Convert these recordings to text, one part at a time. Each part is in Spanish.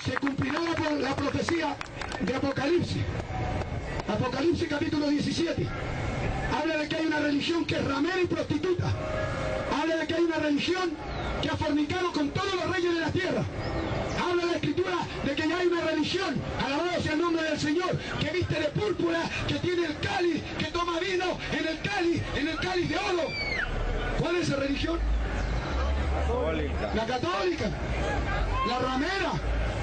se cumplirá la profecía de Apocalipsis. Apocalipsis capítulo 17. Habla de que hay una religión que es ramera y prostituta. Habla de que hay una religión que ha fornicado con todos los reyes de la tierra. Habla la Escritura de que ya hay una religión, alabado sea el nombre del Señor, que viste de púrpura, que tiene el cáliz, que toma vino en el cáliz de oro. ¿Cuál es esa religión? La católica, la ramera,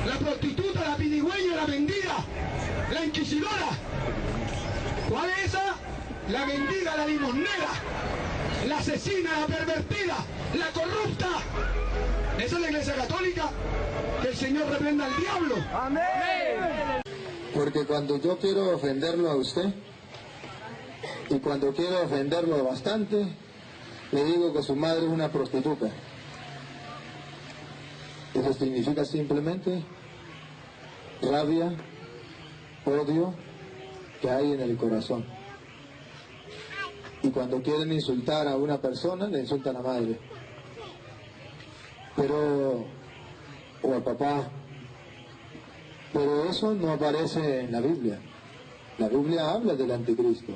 la prostituta, la pidigüeña, la vendida, la inquisidora. ¿Cuál es esa? La mendiga, la limosnera, la asesina, la pervertida, la corrupta. Esa es la Iglesia Católica. Que el Señor reprenda al diablo. Amén. Porque cuando yo quiero ofenderlo a usted, y cuando quiero ofenderlo bastante, le digo que su madre es una prostituta. Eso significa simplemente rabia, odio que hay en el corazón. Y cuando quieren insultar a una persona, le insultan a la madre. O al papá. Pero eso no aparece en la Biblia. La Biblia habla del anticristo,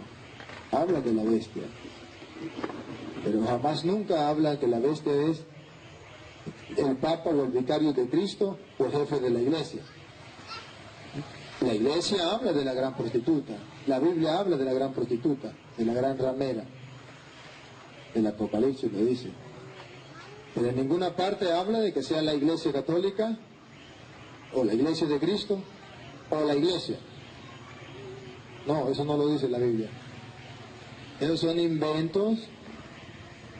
habla de la bestia. Pero jamás nunca habla que la bestia es el Papa o el vicario de Cristo o el jefe de la iglesia. La iglesia habla de la gran prostituta, la Biblia habla de la gran prostituta, de la gran ramera. El Apocalipsis lo dice. Pero en ninguna parte habla de que sea la iglesia católica, o la iglesia de Cristo, o la iglesia. No, eso no lo dice la Biblia. Esos son inventos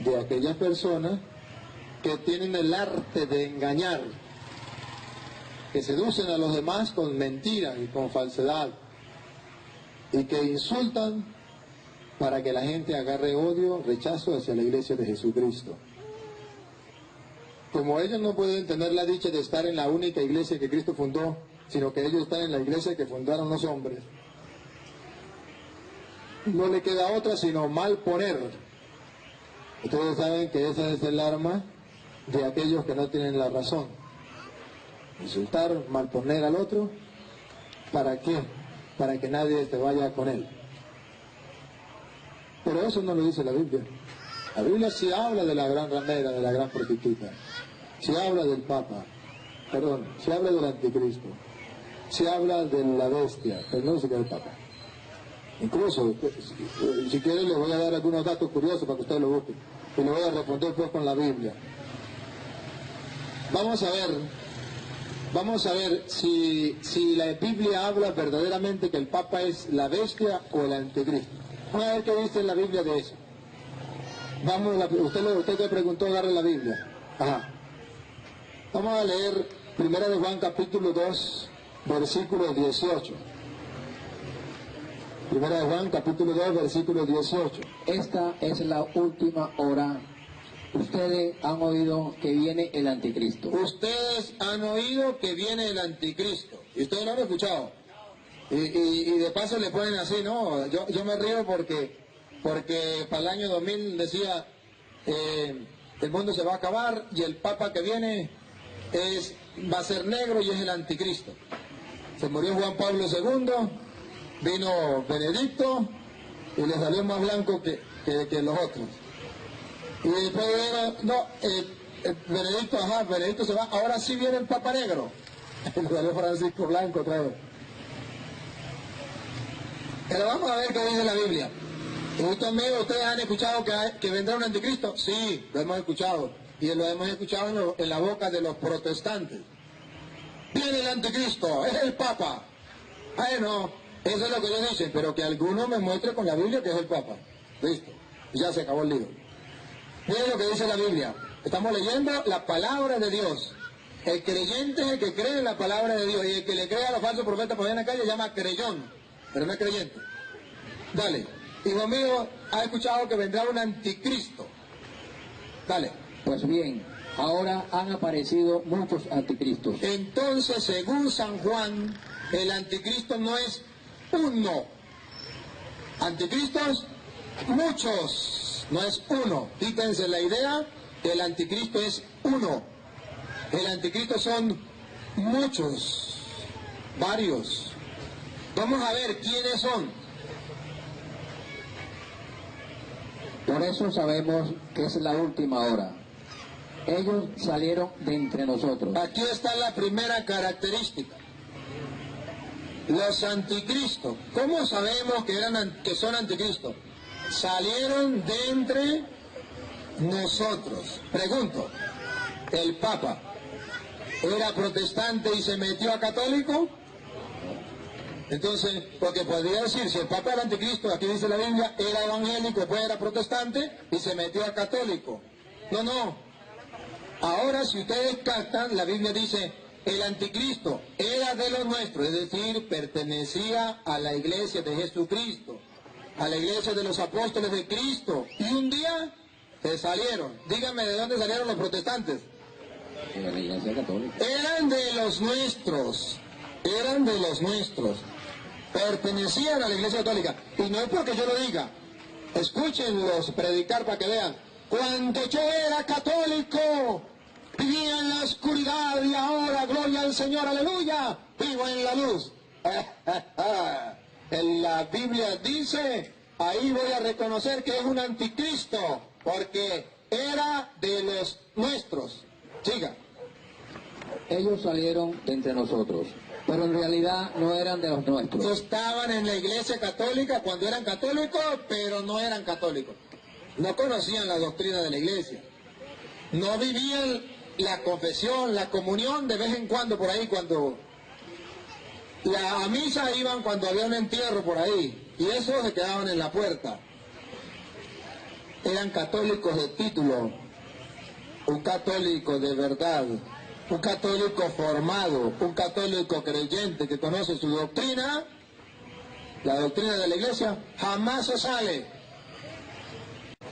de aquellas personas que tienen el arte de engañar, que seducen a los demás con mentiras y con falsedad, y que insultan para que la gente agarre odio, rechazo hacia la iglesia de Jesucristo. Como ellos no pueden tener la dicha de estar en la única iglesia que Cristo fundó, sino que ellos están en la iglesia que fundaron los hombres, no le queda otra sino mal poner. Ustedes saben que esa es el arma de aquellos que no tienen la razón. Insultar, malponer al otro. ¿Para qué? Para que nadie se vaya con él. Pero eso no lo dice la Biblia. La Biblia sí habla de la gran ramera, de la gran prostituta. Sí habla del Papa. Perdón, sí habla del anticristo. Sí habla de la bestia, pero no dice que es el Papa. Incluso, si quieren les voy a dar algunos datos curiosos para que ustedes lo busquen. Y le voy a responder pues con la Biblia. Vamos a ver si la Biblia habla verdaderamente que el Papa es la bestia o el anticristo. Vamos a ver qué dice la Biblia de eso. Usted te preguntó, agarre la Biblia. Ajá. Vamos a leer 1 de Juan capítulo 2, versículo 18. 1 de Juan capítulo 2, versículo 18. Esta es la última hora. Ustedes han oído que viene el anticristo. Ustedes han oído que viene el anticristo. Y ustedes no lo han escuchado. Y de paso le ponen así, ¿no? Yo me río porque para el año 2000 decía, el mundo se va a acabar y el Papa que viene va a ser negro y es el anticristo. Se murió Juan Pablo II, vino Benedicto y le salió más blanco que los otros. Y después Benedicto se va, ahora sí viene el Papa negro. Le salió Francisco Blanco otra vez. Pero vamos a ver qué dice la Biblia. ¿Ustedes han escuchado que vendrá un anticristo? Sí, lo hemos escuchado. Y lo hemos escuchado en la boca de los protestantes. Viene el anticristo, es el Papa. Ay, no, eso es lo que ellos dicen, pero que alguno me muestre con la Biblia que es el Papa. Listo, ya se acabó el lío. Miren lo que dice la Biblia. Estamos leyendo la palabra de Dios. El creyente es el que cree en la palabra de Dios. Y el que le cree a los falsos profetas por ahí en la calle se llama creyón, pero no es creyente. Dale. Hijo mío, ¿has escuchado que vendrá un anticristo? Dale. Pues bien, ahora han aparecido muchos anticristos. Entonces, según San Juan, el anticristo no es uno. Anticristos, muchos. No es uno. Quítense la idea que el anticristo es uno. El anticristo son muchos, varios. Vamos a ver quiénes son. Por eso sabemos que es la última hora. Ellos salieron de entre nosotros. Aquí está la primera característica. Los anticristos. ¿Cómo sabemos que son anticristos? Salieron de entre nosotros. Pregunto, ¿el Papa era protestante y se metió a católico? Entonces, porque podría decir, si el Papa era anticristo, aquí dice la Biblia, era evangélico, después era protestante y se metió a católico. No, no. Ahora, si ustedes captan, la Biblia dice, el anticristo era de los nuestros, es decir, pertenecía a la iglesia de Jesucristo, a la iglesia de los apóstoles de Cristo, y un día se salieron. Díganme, ¿de dónde salieron los protestantes? De la iglesia católica. Eran de los nuestros, pertenecían a la iglesia católica, y no es porque yo lo diga, escúchenlos predicar para que vean. Cuando yo era católico, vivía en la oscuridad y ahora, gloria al Señor, aleluya, vivo en la luz. En la Biblia dice, ahí voy a reconocer que es un anticristo, porque era de los nuestros. Siga. Ellos salieron de entre nosotros, pero en realidad no eran de los nuestros. Estaban en la iglesia católica cuando eran católicos, pero no eran católicos. No conocían la doctrina de la iglesia. No vivían la confesión, la comunión de vez en cuando por ahí, cuando a misa iban cuando había un entierro por ahí, y eso se quedaban en la puerta. Eran católicos de título, un católico de verdad, un católico formado, un católico creyente que conoce su doctrina, la doctrina de la iglesia, jamás se sale.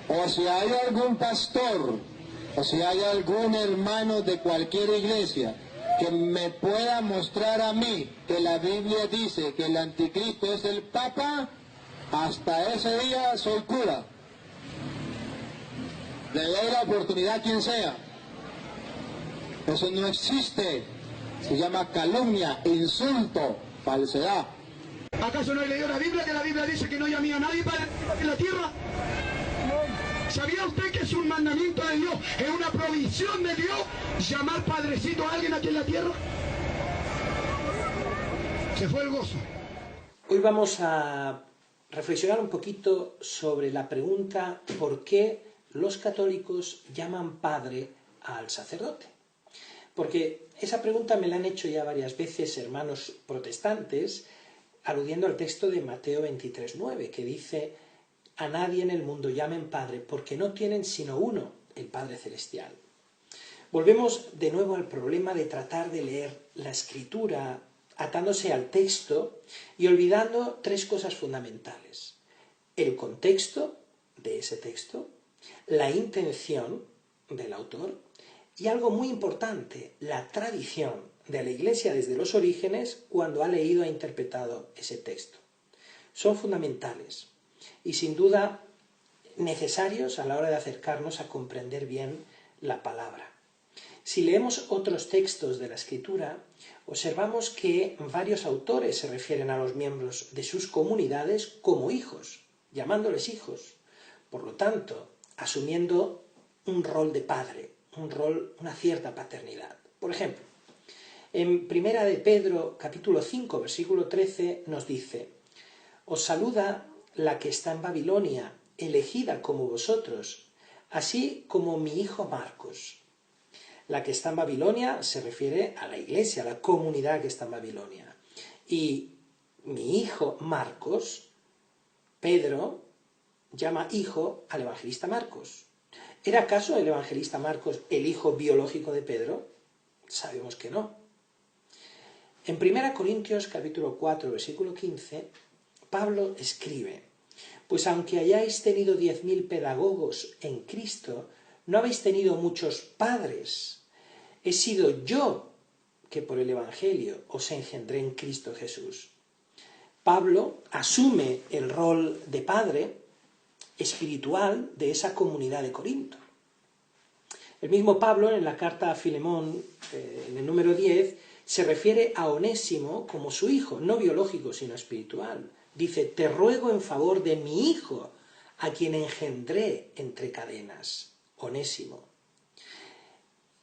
O si hay algún pastor, o si hay algún hermano de cualquier iglesia que me pueda mostrar a mí que la Biblia dice que el anticristo es el Papa, hasta ese día soy cura. Le doy la oportunidad a quien sea. Eso no existe. Se llama calumnia, insulto, falsedad. ¿Acaso no he leído la Biblia, que la Biblia dice que no llamé a nadie para en la tierra? ¿Sabía usted que es un mandamiento de Dios, es una provisión de Dios, llamar padrecito a alguien aquí en la tierra? Se fue el gozo. Hoy vamos a reflexionar un poquito sobre la pregunta ¿por qué los católicos llaman padre al sacerdote? Porque esa pregunta me la han hecho ya varias veces hermanos protestantes, aludiendo al texto de Mateo 23:9, que dice: a nadie en el mundo llamen Padre, porque no tienen sino uno, el Padre Celestial. Volvemos de nuevo al problema de tratar de leer la Escritura atándose al texto y olvidando tres cosas fundamentales: el contexto de ese texto, la intención del autor y algo muy importante, la tradición de la Iglesia desde los orígenes cuando ha leído e interpretado ese texto. Son fundamentales y sin duda necesarios a la hora de acercarnos a comprender bien la palabra. Si leemos otros textos de la Escritura, observamos que varios autores se refieren a los miembros de sus comunidades como hijos, llamándoles hijos, por lo tanto, asumiendo un rol de padre, una cierta paternidad. Por ejemplo, en Primera de Pedro, capítulo 5, versículo 13, nos dice: os saluda la que está en Babilonia, elegida como vosotros, así como mi hijo Marcos. La que está en Babilonia se refiere a la iglesia, a la comunidad que está en Babilonia. Y mi hijo Marcos, Pedro, llama hijo al evangelista Marcos. ¿Era acaso el evangelista Marcos el hijo biológico de Pedro? Sabemos que no. En 1 Corintios capítulo 4, versículo 15, Pablo escribe: pues aunque hayáis tenido 10.000 pedagogos en Cristo, no habéis tenido muchos padres. He sido yo que por el Evangelio os engendré en Cristo Jesús. Pablo asume el rol de padre espiritual de esa comunidad de Corinto. El mismo Pablo, en la carta a Filemón, en el número 10, Se refiere a Onésimo como su hijo, no biológico, sino espiritual. Dice, te ruego en favor de mi hijo, a quien engendré entre cadenas. Onésimo.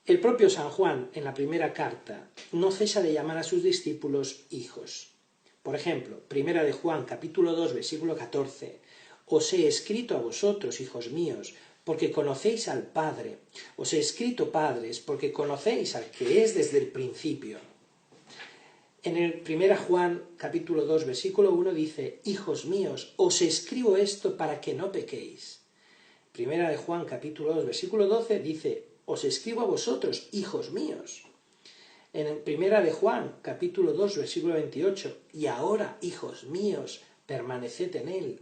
El propio San Juan, en la primera carta, no cesa de llamar a sus discípulos hijos. Por ejemplo, primera de Juan, capítulo 2, versículo 14, os he escrito a vosotros, hijos míos, porque conocéis al Padre. Os he escrito, padres, porque conocéis al que es desde el principio. En el 1 Juan, capítulo 2, versículo 1, dice, hijos míos, os escribo esto para que no pequéis. Primera de Juan, capítulo 2, versículo 12, dice, os escribo a vosotros, hijos míos. En primera de Juan, capítulo 2, versículo 28, y ahora, hijos míos, permaneced en él.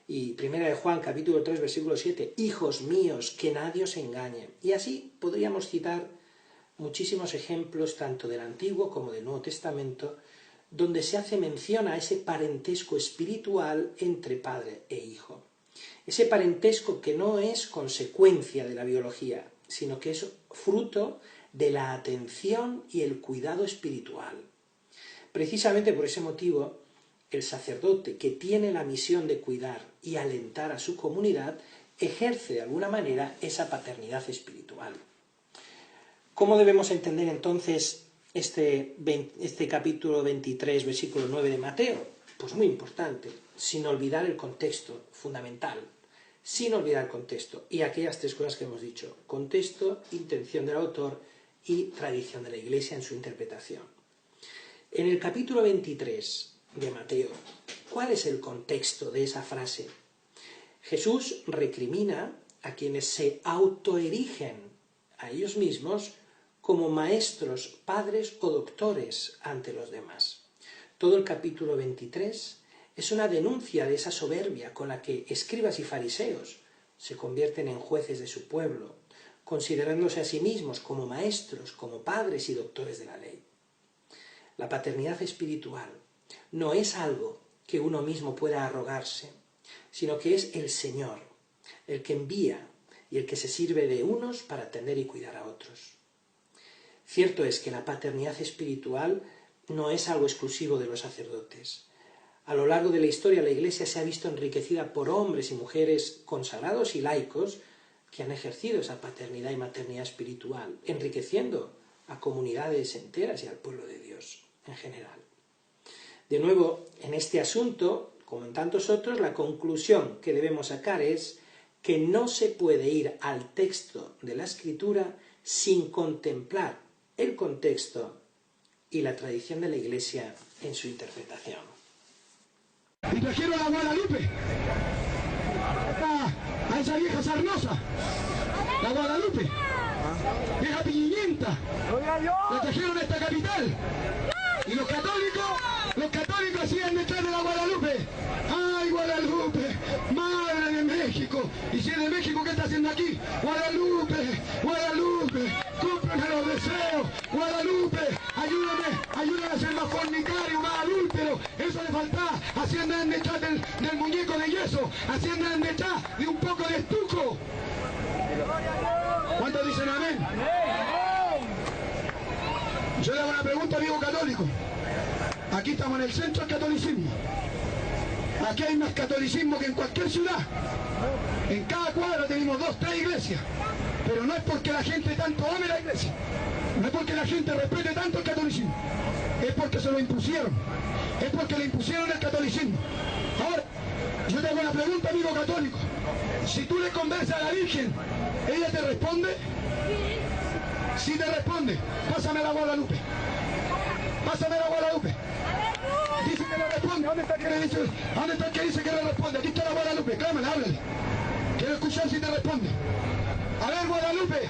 Y primera de Juan, capítulo 3, versículo 7, hijos míos, que nadie os engañe. Y así podríamos citar muchísimos ejemplos, tanto del Antiguo como del Nuevo Testamento, donde se hace mención a ese parentesco espiritual entre padre e hijo. Ese parentesco que no es consecuencia de la biología, sino que es fruto de la atención y el cuidado espiritual. Precisamente por ese motivo, el sacerdote que tiene la misión de cuidar y alentar a su comunidad ejerce de alguna manera esa paternidad espiritual. ¿Cómo debemos entender entonces este capítulo 23, versículo 9 de Mateo? Pues muy importante, sin olvidar el contexto fundamental, sin olvidar el contexto y aquellas tres cosas que hemos dicho: contexto, intención del autor y tradición de la Iglesia en su interpretación. En el capítulo 23 de Mateo, ¿cuál es el contexto de esa frase? Jesús recrimina a quienes se autoerigen a ellos mismos como maestros, padres o doctores ante los demás. Todo el capítulo 23 es una denuncia de esa soberbia con la que escribas y fariseos se convierten en jueces de su pueblo, considerándose a sí mismos como maestros, como padres y doctores de la ley. La paternidad espiritual no es algo que uno mismo pueda arrogarse, sino que es el Señor, el que envía y el que se sirve de unos para atender y cuidar a otros. Cierto es que la paternidad espiritual no es algo exclusivo de los sacerdotes. A lo largo de la historia la Iglesia se ha visto enriquecida por hombres y mujeres consagrados y laicos que han ejercido esa paternidad y maternidad espiritual, enriqueciendo a comunidades enteras y al pueblo de Dios en general. De nuevo, en este asunto, como en tantos otros, la conclusión que debemos sacar es que no se puede ir al texto de la Escritura sin contemplar el contexto y la tradición de la Iglesia en su interpretación. Y trajeron a Guadalupe, a esa vieja sarnosa, la Guadalupe, vieja piñiñenta, la trajeron a esta capital. Y los católicos hacían detrás de la Guadalupe. ¡Ay, Guadalupe! ¡Madre de México! Y si es de México, ¿qué está haciendo aquí? ¡Guadalupe! ¡Guadalupe! ¡Cúmpleme los deseos! ¡Guadalupe! ¡Ayúdame a ser más fornicario, más adúltero! Eso le falta. Así andan detrás del muñeco de yeso. Así andan detrás de un poco de estuco. ¿Cuántos dicen amén? Yo le hago una pregunta, amigo católico. Aquí estamos en el centro del catolicismo. Aquí hay más catolicismo que en cualquier ciudad. En cada cuadra tenemos 2, 3 iglesias. Pero no es porque la gente tanto ame la iglesia. No es porque la gente respete tanto el catolicismo. Es porque se lo impusieron. Es porque le impusieron el catolicismo. Ahora, yo te hago una pregunta, amigo católico. Si tú le conversas a la Virgen, ¿ella te responde? Si te responde, pásame la Guadalupe. Pásame la Guadalupe. Dice que le responde. ¿Dónde está el que dice que le responde? Aquí está la Guadalupe. Clámala, háblale. Quiero escuchar si te responde. A ver, Guadalupe.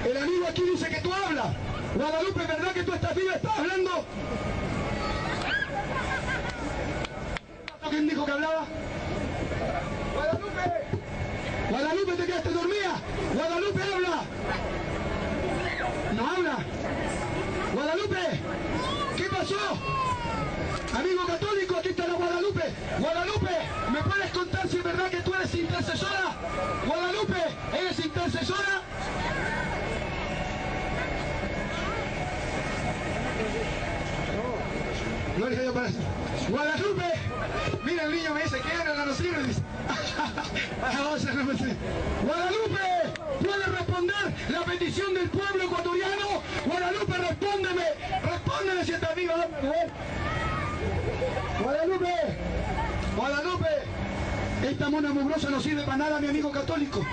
El amigo aquí dice que tú hablas. Guadalupe, ¿verdad que tú estás viva? ¿Estás hablando? ¿Quién dijo que hablaba? Guadalupe. Guadalupe, ¿te quedaste dormida? Guadalupe, habla. No habla. Guadalupe, ¿qué pasó? Amigo católico, aquí está la Guadalupe. Guadalupe, ¿me puedes contar si es verdad que tú eres intercesora? Guadalupe, ¿eres intercesora? Pero para Guadalupe, mira el niño me dice que era la nociva y dice, Guadalupe, ¿puede responder la petición del pueblo ecuatoriano? Guadalupe, respóndeme si estás viva. Guadalupe, Guadalupe, esta mona mugrosa no sirve para nada, mi amigo católico.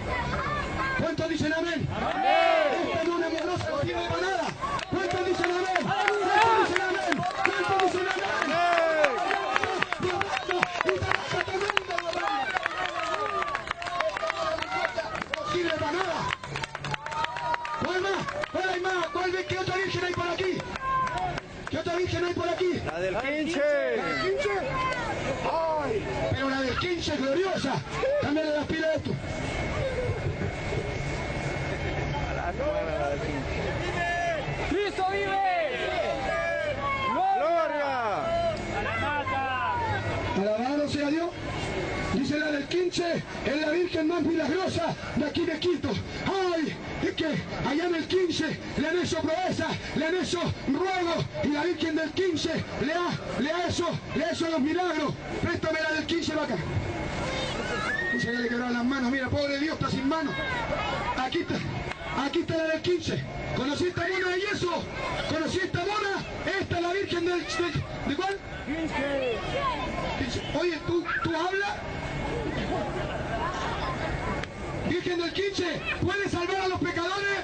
¿Cuántos dicen amén? Esta mona mugrosa no sirve para nada. ¿Cuántos dicen amén? ¿Cuántos dicen amén? ¿Cuántos dicen amén? No sirve para nada. ¿Cuál más? ¿Cuál hay más? ¿Qué otra virgen hay por aquí? ¿Qué otra virgen hay por aquí? La del 15. ¿La del 15? ¡Ay! Pero la del 15 es gloriosa. Cámbiale las pilas a esto. ¡Cristo vive! ¡Gloria! Alabado sea Dios. Dice la del 15, es la virgen más milagrosa de aquí de Quito. ¡Ay! Es que allá en el 15 le han hecho proezas, le han hecho ruegos, y la virgen del 15 le ha hecho los milagros. Préstame la del 15 para acá. Dice que le quebraron las manos. Mira, pobre Dios, está sin manos. Aquí está la del 15. ¿Conocí esta mona de yeso? ¿Conocí esta mona? Esta es la virgen ¿de cuál? 15. Oye, ¿tú hablas? Virgen del 15, ¿puede salvar a los pecadores?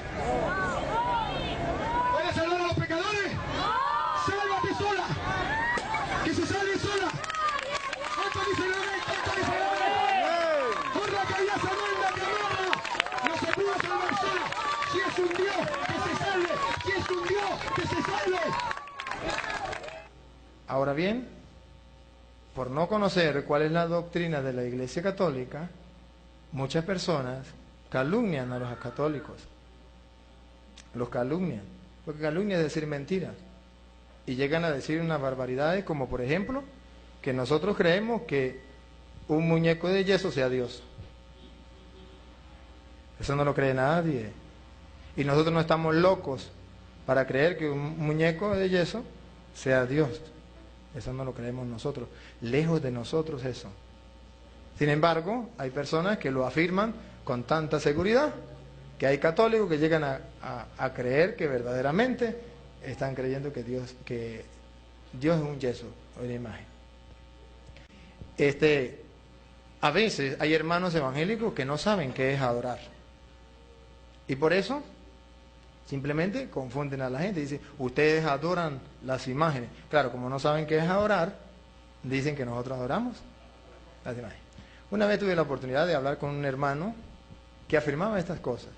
¿Puede salvar a los pecadores? ¡Sálvate sola! ¡Que se salve sola! ¿Cuánto dice la ley? ¿Cuánto dice la ley? ¡Honra que había Samanda, que ahora no se pudo salvar sola! ¡Si es un Dios, que se salve! ¡Si es un Dios, que se salve! Ahora bien, por no conocer cuál es la doctrina de la Iglesia Católica, muchas personas calumnian a los católicos. Los calumnian. Porque calumnia es decir mentiras. Y llegan a decir unas barbaridades como, por ejemplo, que nosotros creemos que un muñeco de yeso sea Dios. Eso no lo cree nadie. Y nosotros no estamos locos para creer que un muñeco de yeso sea Dios. Eso no lo creemos nosotros. Lejos de nosotros eso. Sin embargo, hay personas que lo afirman con tanta seguridad que hay católicos que llegan a creer que verdaderamente están creyendo que Dios es un yeso o una imagen. A veces hay hermanos evangélicos que no saben qué es adorar. Y por eso simplemente confunden a la gente. Dicen, ustedes adoran las imágenes. Claro, como no saben qué es adorar, dicen que nosotros adoramos las imágenes. Una vez tuve la oportunidad de hablar con un hermano que afirmaba estas cosas.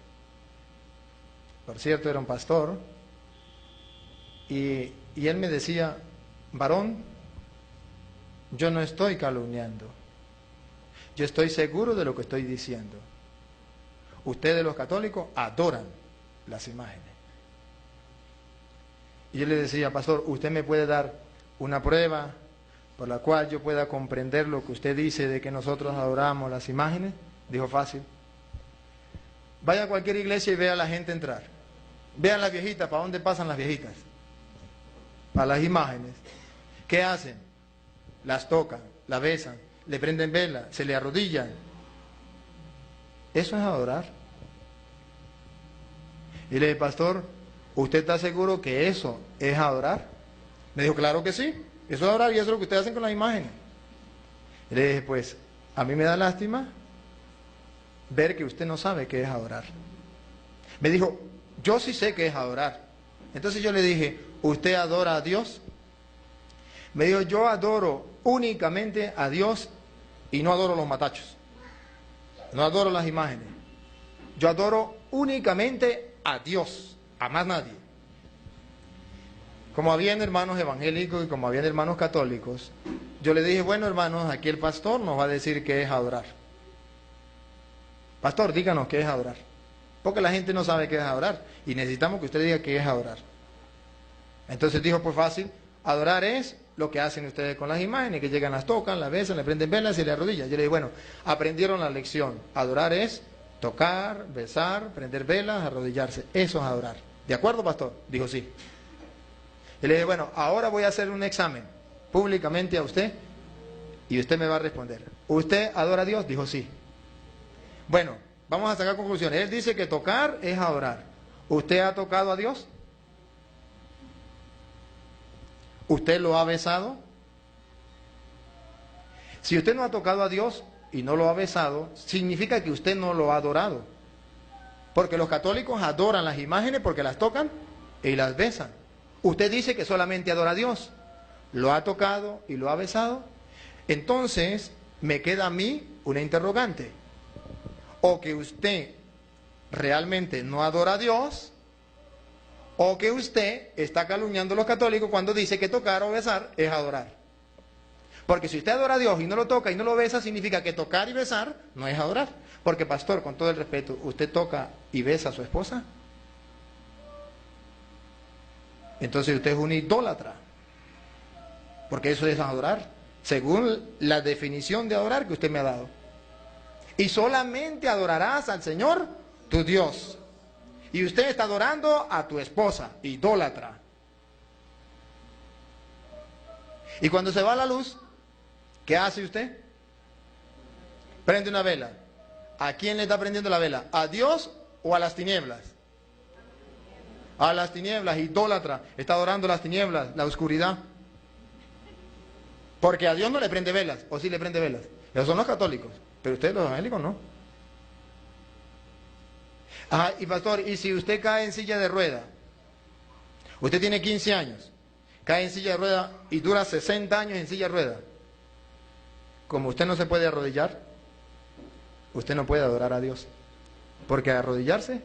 Por cierto, era un pastor. Y él me decía, varón, yo no estoy calumniando. Yo estoy seguro de lo que estoy diciendo. Ustedes los católicos adoran las imágenes. Y yo le decía, pastor, ¿usted me puede dar una prueba por la cual yo pueda comprender lo que usted dice de que nosotros adoramos las imágenes? Dijo, fácil. Vaya a cualquier iglesia y vea a la gente entrar. Vean las viejitas, ¿para dónde pasan las viejitas? Para las imágenes. ¿Qué hacen? Las tocan, las besan, le prenden vela, se le arrodillan. Eso es adorar. Y le dije, pastor, ¿usted está seguro que eso es adorar? Me dijo, claro que sí. Eso es adorar y eso es lo que ustedes hacen con las imágenes. Y le dije, pues, a mí me da lástima ver que usted no sabe qué es adorar. Me dijo, yo sí sé qué es adorar. Entonces yo le dije, ¿usted adora a Dios? Me dijo, yo adoro únicamente a Dios y no adoro los matachos. No adoro las imágenes. Yo adoro únicamente a Dios, a más nadie. Como habían hermanos evangélicos y como habían hermanos católicos, yo le dije, bueno hermanos, aquí el pastor nos va a decir qué es adorar. Pastor, díganos qué es adorar. Porque la gente no sabe qué es adorar y necesitamos que usted diga qué es adorar. Entonces dijo, pues fácil, adorar es lo que hacen ustedes con las imágenes, que llegan, las tocan, las besan, le prenden velas y le arrodillan. Yo le dije, bueno, aprendieron la lección. Adorar es tocar, besar, prender velas, arrodillarse. Eso es adorar. ¿De acuerdo, pastor? Dijo, sí. Y le dije, bueno, ahora voy a hacer un examen. públicamente a usted y usted me va a responder. ¿Usted adora a Dios? Dijo sí. Bueno, vamos a sacar conclusiones. Él dice que tocar es adorar. ¿Usted ha tocado a Dios? ¿Usted lo ha besado? Si usted no ha tocado a Dios y no lo ha besado, significa que usted no lo ha adorado. Porque los católicos adoran las imágenes porque las tocan y las besan. Usted dice que solamente adora a Dios. ¿Lo ha tocado y lo ha besado? Entonces, me queda a mí una interrogante. O que usted realmente no adora a Dios, o que usted está calumniando a los católicos cuando dice que tocar o besar es adorar. Porque si usted adora a Dios y no lo toca y no lo besa, significa que tocar y besar no es adorar. Porque, pastor, con todo el respeto, ¿usted toca y besa a su esposa? Entonces usted es un idólatra. Porque eso es adorar, según la definición de adorar que usted me ha dado. Y solamente adorarás al Señor, tu Dios. Y usted está adorando a tu esposa, idólatra. Y cuando se va la luz, ¿qué hace usted? Prende una vela. ¿A quién le está prendiendo la vela? ¿A Dios o a las tinieblas? A las tinieblas, idólatra. Está adorando las tinieblas, la oscuridad. Porque a Dios no le prende velas, o sí le prende velas. Esos son los católicos, pero ustedes los evangélicos no. Ajá, y pastor, ¿y si usted cae en silla de rueda? Usted tiene 15 años, cae en silla de rueda y dura 60 años en silla de rueda. Como usted no se puede arrodillar, usted no puede adorar a Dios. Porque arrodillarse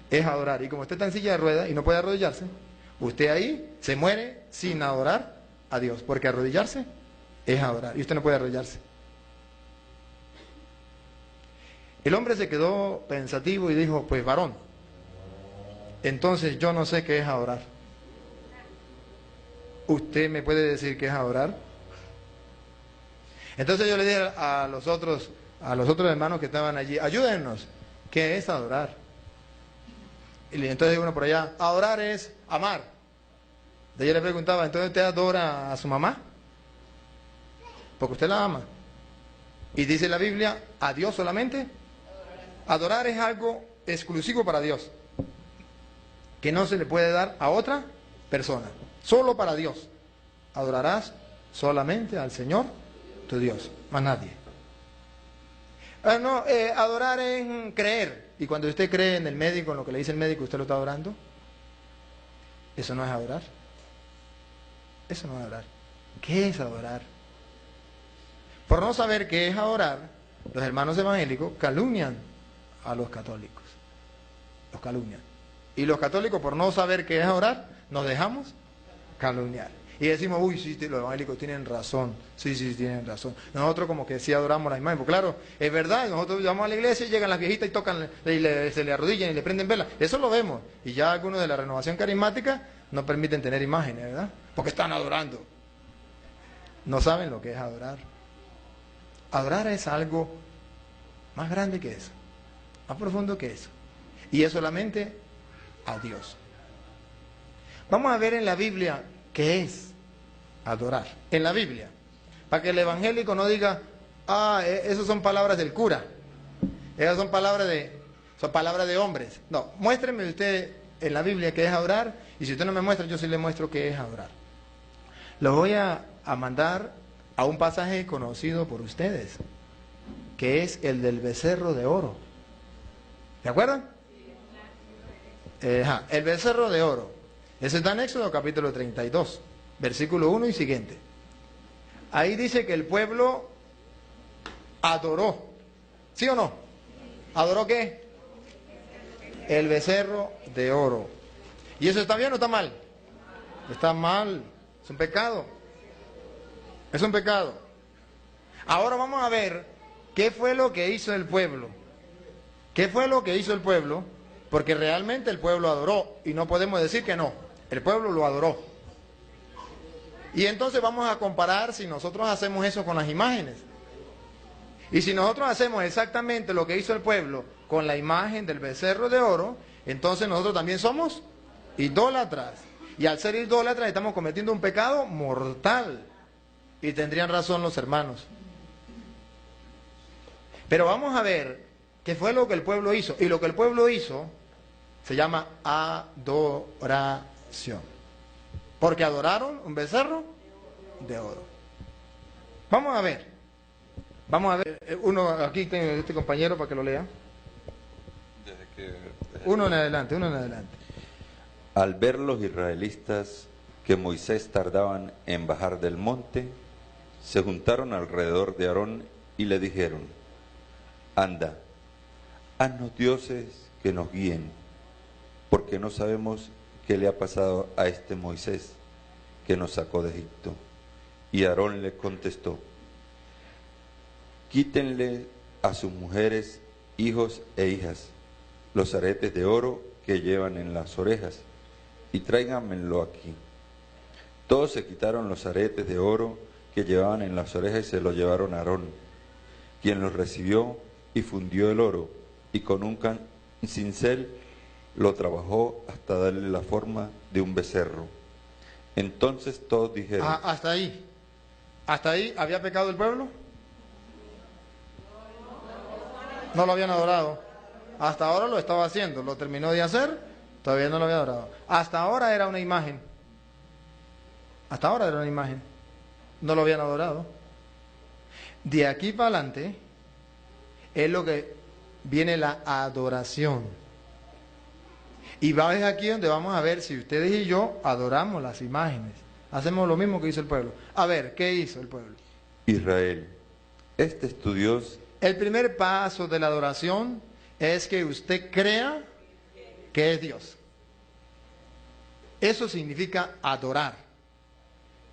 es adorar. Y como usted está en silla de rueda y no puede arrodillarse, usted ahí se muere sin adorar a Dios. Porque arrodillarse es adorar. Y usted no puede arrodillarse. El hombre se quedó pensativo y dijo, pues varón, entonces yo no sé qué es adorar. ¿Usted me puede decir qué es adorar? Entonces yo le dije a los otros hermanos que estaban allí, ayúdennos, ¿qué es adorar? Y entonces uno por allá, adorar es amar. De yo le preguntaba, ¿entonces usted adora a su mamá? Porque usted la ama. Y dice la Biblia, ¿a Dios solamente? Adorar es algo exclusivo para Dios, que no se le puede dar a otra persona, solo para Dios. Adorarás solamente al Señor, tu Dios, más nadie. Adorar es creer. Y cuando usted cree en el médico, en lo que le dice el médico, ¿usted lo está adorando? Eso no es adorar. Eso no es adorar. ¿Qué es adorar? Por no saber qué es adorar, los hermanos evangélicos calumnian a los católicos. Los calumnian. Y los católicos, por no saber qué es adorar, nos dejamos calumniar. Y decimos, uy, sí, los evangélicos tienen razón. Sí, tienen razón. Nosotros como que sí adoramos la imagen. Pues claro, es verdad, nosotros vamos a la iglesia y llegan las viejitas y tocan, se le arrodillan y le prenden velas. Eso lo vemos. Y ya algunos de la renovación carismática no permiten tener imágenes, ¿verdad? Porque están adorando. No saben lo que es adorar. Adorar es algo más grande que eso, más profundo que eso. Y es solamente a Dios. Vamos a ver en la Biblia qué es adorar. En la Biblia. Para que el evangélico no diga, esas son palabras del cura. Esas son palabras de hombres. No, muéstreme usted en la Biblia qué es adorar. Y si usted no me muestra, yo sí le muestro qué es adorar. Lo voy a mandar a un pasaje conocido por ustedes, que es el del becerro de oro. ¿Se acuerdan? El becerro de oro. Ese está en Éxodo capítulo 32, versículo 1 y siguiente. Ahí dice que el pueblo adoró. ¿Sí o no? ¿Adoró qué? El becerro de oro. ¿Y eso está bien o está mal? Está mal. Es un pecado. Es un pecado. Ahora vamos a ver qué fue lo que hizo el pueblo. ¿Qué fue lo que hizo el pueblo? Porque realmente el pueblo adoró y no podemos decir que no. El pueblo lo adoró. Y entonces vamos a comparar si nosotros hacemos eso con las imágenes. Y si nosotros hacemos exactamente lo que hizo el pueblo con la imagen del becerro de oro, entonces nosotros también somos idólatras. Y al ser idólatras estamos cometiendo un pecado mortal. y tendrían razón los hermanos. Pero vamos a ver qué fue lo que el pueblo hizo. Y lo que el pueblo hizo se llama adoración. Porque adoraron un becerro de oro. Vamos a ver. Vamos a ver. Uno, aquí tengo este compañero para que lo lea. Uno en adelante, uno en adelante. Al ver los israelitas que Moisés tardaban en bajar del monte, se juntaron alrededor de Aarón y le dijeron: anda, haznos dioses que nos guíen, porque no sabemos qué le ha pasado a este Moisés que nos sacó de Egipto. Y Aarón le contestó: quítenle a sus mujeres, hijos e hijas los aretes de oro que llevan en las orejas, y tráiganmelo aquí. Todos se quitaron los aretes de oro que llevaban en las orejas y se los llevaron a Aarón, quien los recibió y fundió el oro, y con un cincel lo trabajó hasta darle la forma de un becerro. Entonces todos dijeron... hasta ahí. ¿Hasta ahí había pecado el pueblo? No lo habían adorado. Hasta ahora lo estaba haciendo, lo terminó de hacer, todavía no lo había adorado. Hasta ahora era una imagen. Hasta ahora era una imagen. No lo habían adorado. De aquí para adelante es lo que viene la adoración. Y va a ser aquí donde vamos a ver si ustedes y yo adoramos las imágenes. Hacemos lo mismo que hizo el pueblo. A ver, ¿qué hizo el pueblo? Israel, este es tu Dios. El primer paso de la adoración es que usted crea que es Dios. Eso significa adorar.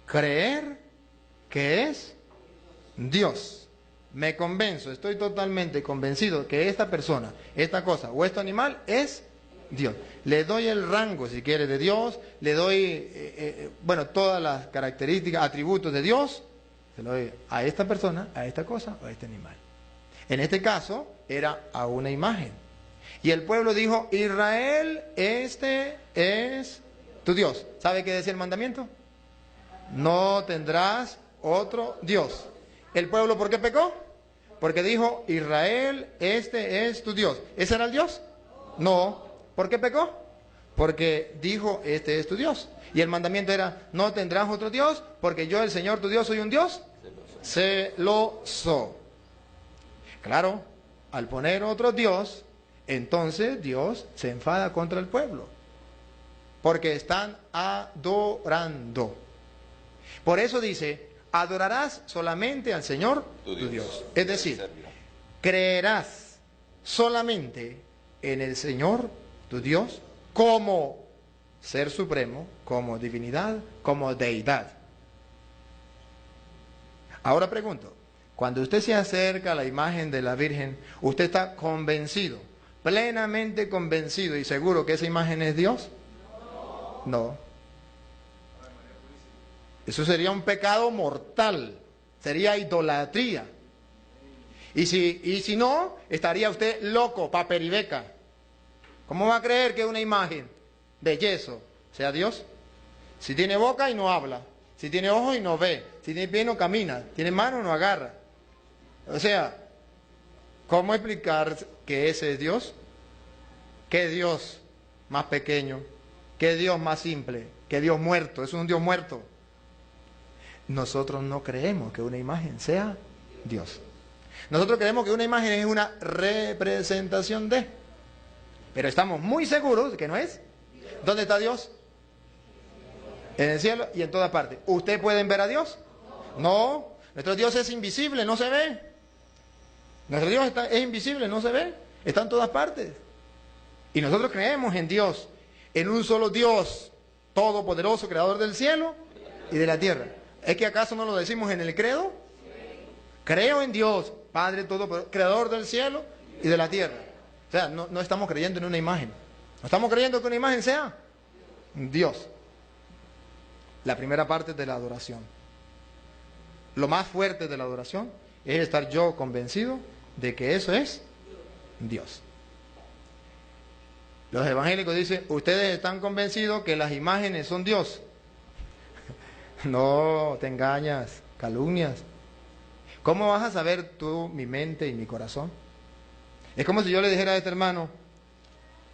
Creer que es Dios. Me convenzo, estoy totalmente convencido que esta persona, esta cosa o este animal es Dios. Le doy el rango, si quiere, de Dios, le doy, todas las características, atributos de Dios, se lo doy a esta persona, a esta cosa o a este animal. En este caso, era a una imagen. Y el pueblo dijo: Israel, este es tu Dios. ¿Sabe qué decía el mandamiento? No tendrás otro Dios. ¿El pueblo por qué pecó? Porque dijo: Israel, este es tu Dios. ¿Ese era el Dios? No. ¿Por qué pecó? Porque dijo: este es tu Dios. Y el mandamiento era: no tendrás otro Dios, porque yo, el Señor tu Dios, soy un Dios celoso. Claro, al poner otro Dios, entonces Dios se enfada contra el pueblo, porque están adorando. Por eso dice: adorarás solamente al Señor tu Dios. Es decir, creerás solamente en el Señor tu Dios como ser supremo, como divinidad, como deidad. Ahora pregunto, cuando usted se acerca a la imagen de la Virgen, ¿usted está convencido, plenamente convencido y seguro que esa imagen es Dios? No. Eso sería un pecado mortal, sería idolatría. Y si no, estaría usted loco, paperibeca. ¿Cómo va a creer que una imagen de yeso sea Dios? Si tiene boca y no habla, si tiene ojos y no ve, si tiene pie y no camina, tiene mano y no agarra. O sea, ¿cómo explicar que ese es Dios? ¿Qué Dios más pequeño? ¿Qué Dios más simple? ¿Qué Dios muerto? Es un Dios muerto. Nosotros no creemos que una imagen sea Dios. Nosotros creemos que una imagen es una representación de. Pero estamos muy seguros de que no es. ¿Dónde está Dios? En el cielo y en todas partes. ¿Ustedes pueden ver a Dios? No. Nuestro Dios es invisible, no se ve. Nuestro Dios es invisible, no se ve. Está en todas partes. Y nosotros creemos en Dios, en un solo Dios, todopoderoso, creador del cielo y de la tierra. ¿Es que acaso no lo decimos en el credo? Creo en Dios, Padre todopoderoso, creador del cielo y de la tierra. O sea, no estamos creyendo en una imagen. No estamos creyendo que una imagen sea Dios. La primera parte de la adoración. Lo más fuerte de la adoración es estar yo convencido de que eso es Dios. Los evangélicos dicen: ustedes están convencidos que las imágenes son Dios. No, te engañas. calumnias. ¿Cómo vas a saber tú mi mente y mi corazón? Es como si yo le dijera a este hermano,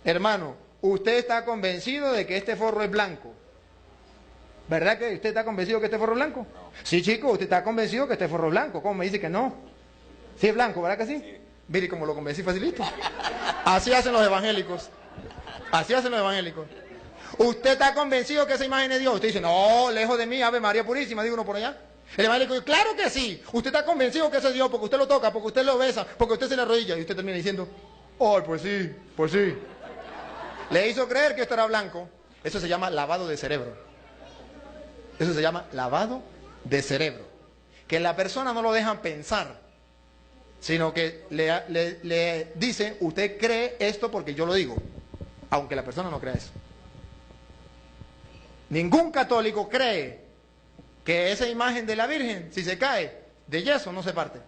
hermano, usted está convencido de que este forro es blanco. ¿Verdad que usted está convencido que este forro es blanco? No. Sí, chico, usted está convencido que este forro es blanco. ¿Cómo me dice que no? Sí es blanco, ¿verdad que sí? Sí. Mire cómo lo convencí facilito. Así hacen los evangélicos. Así hacen los evangélicos. ¿Usted está convencido que esa imagen es Dios? Usted dice, no, lejos de mí, Ave María Purísima, digo uno por allá. El evangélico dice, claro que sí. Usted está convencido que ese es Dios porque usted lo toca, porque usted lo besa, porque usted se le arrodilla. Y usted termina diciendo, oh, pues sí, pues sí. Le hizo creer que esto era blanco. Eso se llama lavado de cerebro. Eso se llama lavado de cerebro. Que la persona no lo dejan pensar, sino que le dice, usted cree esto porque yo lo digo, aunque la persona no crea eso. Ningún católico cree que esa imagen de la Virgen, si se cae de yeso, no se parte.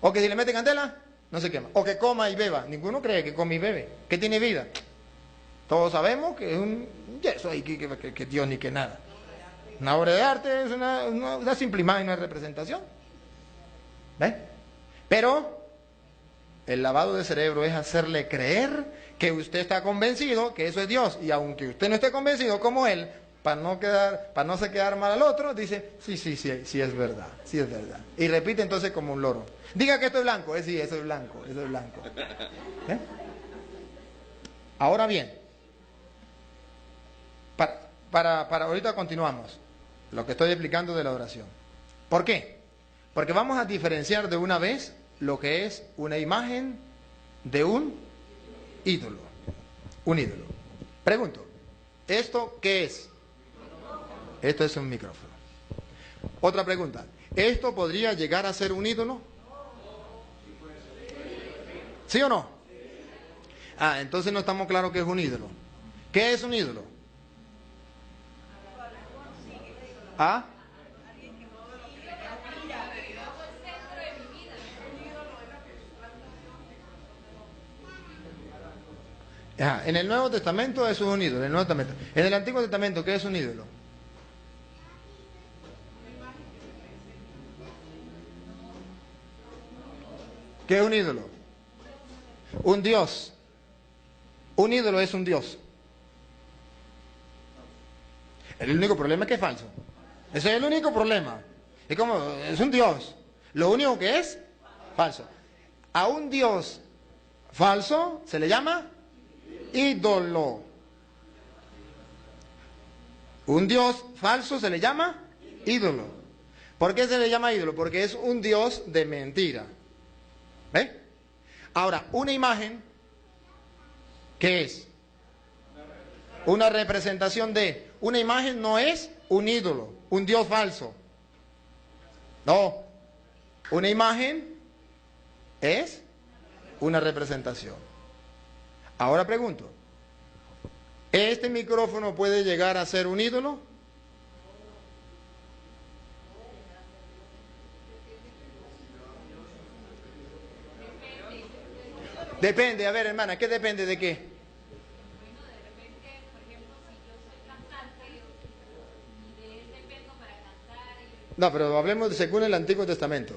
O que si le mete candela, no se quema. O que coma y beba. Ninguno cree que come y bebe, que tiene vida. Todos sabemos que es un yeso ahí, que Dios ni que nada. Una obra de arte es una simple imagen, una representación. ¿Ves? Pero el lavado de cerebro es hacerle creer que usted está convencido que eso es Dios. Y aunque usted no esté convencido como él, para no se quedar mal al otro, dice, sí es verdad, sí es verdad. Y repite entonces como un loro. Diga que esto es blanco, sí, eso es blanco, eso es blanco. ¿Eh? Ahora bien, para ahorita continuamos lo que estoy explicando de la adoración. ¿Por qué? Porque vamos a diferenciar de una vez lo que es una imagen de un ídolo. Un ídolo. Pregunto, ¿esto qué es? Esto es un micrófono. Otra pregunta, ¿esto podría llegar a ser un ídolo? ¿Sí o no? Ah, entonces no estamos claros que es un ídolo. ¿Qué es un ídolo? ¿Ah? En el Nuevo Testamento eso es un ídolo, en el Nuevo Testamento. En el Antiguo Testamento, ¿qué es un ídolo? ¿Qué es un ídolo? Un dios. Un ídolo es un dios. El único problema es que es falso. Ese es el único problema. Es como, es un dios. Lo único que es, falso. A un dios falso se le llama ídolo. Un dios falso se le llama ídolo. ¿Por qué se le llama ídolo? Porque es un dios de mentira. ¿Ve? Ahora, una imagen, ¿qué es? Una representación de... Una imagen no es un ídolo, un dios falso. No. Una imagen es una representación. Ahora pregunto, ¿este micrófono puede llegar a ser un ídolo? Depende, a ver hermana, ¿qué depende de qué? No, pero hablemos según el Antiguo Testamento.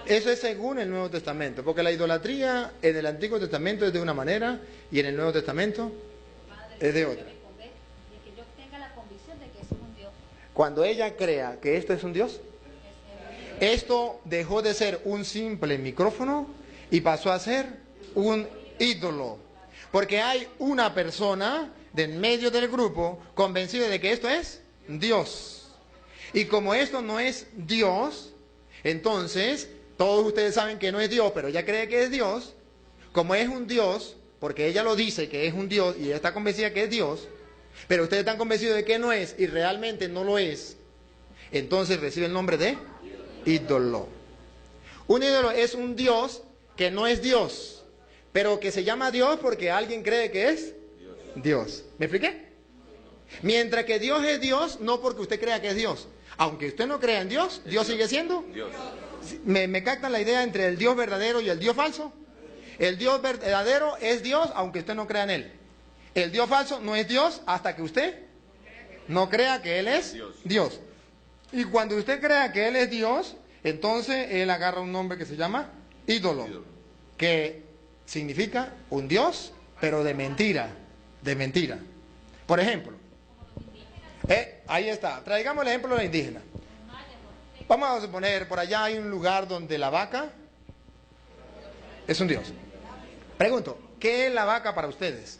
Eso es según el Nuevo Testamento, porque la idolatría en el Antiguo Testamento es de una manera y en el Nuevo Testamento es de otra. Cuando ella crea que esto es un Dios, esto dejó de ser un simple micrófono y pasó a ser un ídolo. Porque hay una persona de en medio del grupo convencida de que esto es Dios. Y como esto no es Dios, entonces todos ustedes saben que no es Dios, pero ella cree que es Dios. Como es un Dios, porque ella lo dice que es un Dios y ella está convencida que es Dios, pero ustedes están convencidos de que no es y realmente no lo es, entonces recibe el nombre de ídolo. Un ídolo es un Dios que no es Dios, pero que se llama Dios porque alguien cree que es Dios. ¿Me expliqué? Mientras que Dios es Dios, no porque usted crea que es Dios. Aunque usted no crea en Dios, Dios sigue siendo Dios. ¿Me captan la idea entre el Dios verdadero y el Dios falso? El Dios verdadero es Dios, aunque usted no crea en Él. el Dios falso no es Dios hasta que usted no crea que Él es Dios. Y cuando usted crea que Él es Dios, entonces Él agarra un nombre que se llama ídolo, que significa un Dios, pero de mentira, de mentira. Por ejemplo, ahí está, traigamos el ejemplo de la indígena. Vamos a suponer, por allá hay un lugar donde la vaca es un Dios. Pregunto, ¿qué es la vaca para ustedes?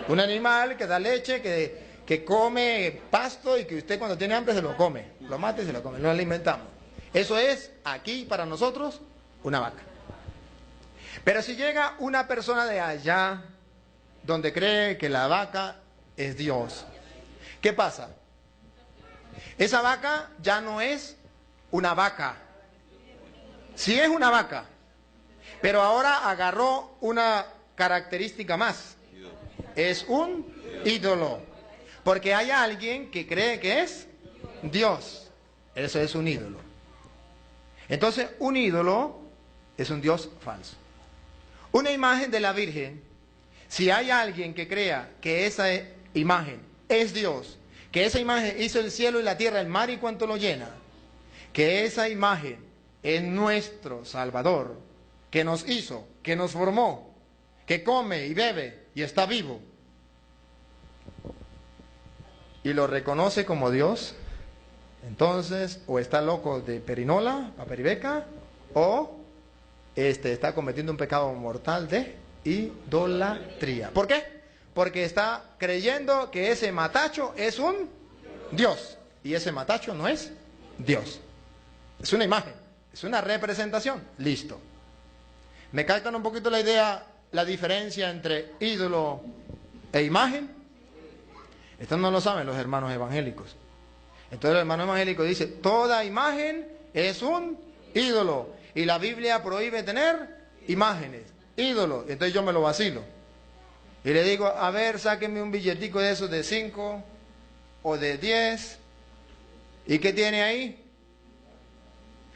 Un animal que da leche, que come pasto y que usted cuando tiene hambre se lo come. Lo mata y se lo come, lo alimentamos. Eso es, aquí para nosotros, una vaca. Pero si llega una persona de allá, donde cree que la vaca es Dios, ¿qué pasa? Esa vaca ya no es una vaca. Sí es una vaca, pero ahora agarró una característica más. Es un ídolo. Porque hay alguien que cree que es Dios. Eso es un ídolo. Entonces, un ídolo es un Dios falso. Una imagen de la Virgen, si hay alguien que crea que esa imagen es Dios, que esa imagen hizo el cielo y la tierra, el mar y cuanto lo llena, que esa imagen es nuestro Salvador, que nos hizo, que nos formó, que come y bebe y está vivo, y lo reconoce como Dios, entonces o está loco de perinola, paperibeca, o está cometiendo un pecado mortal de idolatría. ¿Por qué? Porque está creyendo que ese matacho es un Dios, y ese matacho no es Dios. Es una imagen, es una representación. Listo. ¿Me captan un poquito la idea, la diferencia entre ídolo e imagen? Esto no lo saben los hermanos evangélicos. Entonces el hermano evangélico dice, toda imagen es un ídolo. Y la Biblia prohíbe tener imágenes, ídolos. Entonces yo me lo vacilo. Y le digo, a ver, sáquenme un billetico de esos de 5 o de 10. ¿Y qué tiene ahí?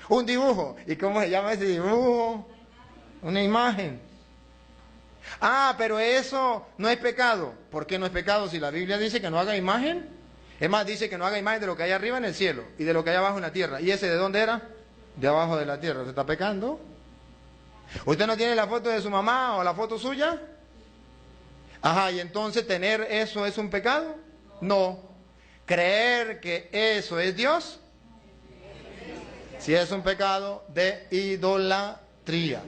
Un dibujo. ¿Y cómo se llama ese dibujo? Una imagen. Ah, pero eso no es pecado. ¿Por qué no es pecado si la Biblia dice que no haga imagen? Es más, dice que no haga imagen de lo que hay arriba en el cielo y de lo que hay abajo en la tierra. ¿Y ese de dónde era? De abajo de la tierra. ¿Se está pecando? ¿Usted no tiene la foto de su mamá o la foto suya? Ajá, y entonces tener eso es un pecado? No. ¿Creer que eso es Dios? Si es un pecado de idolatría.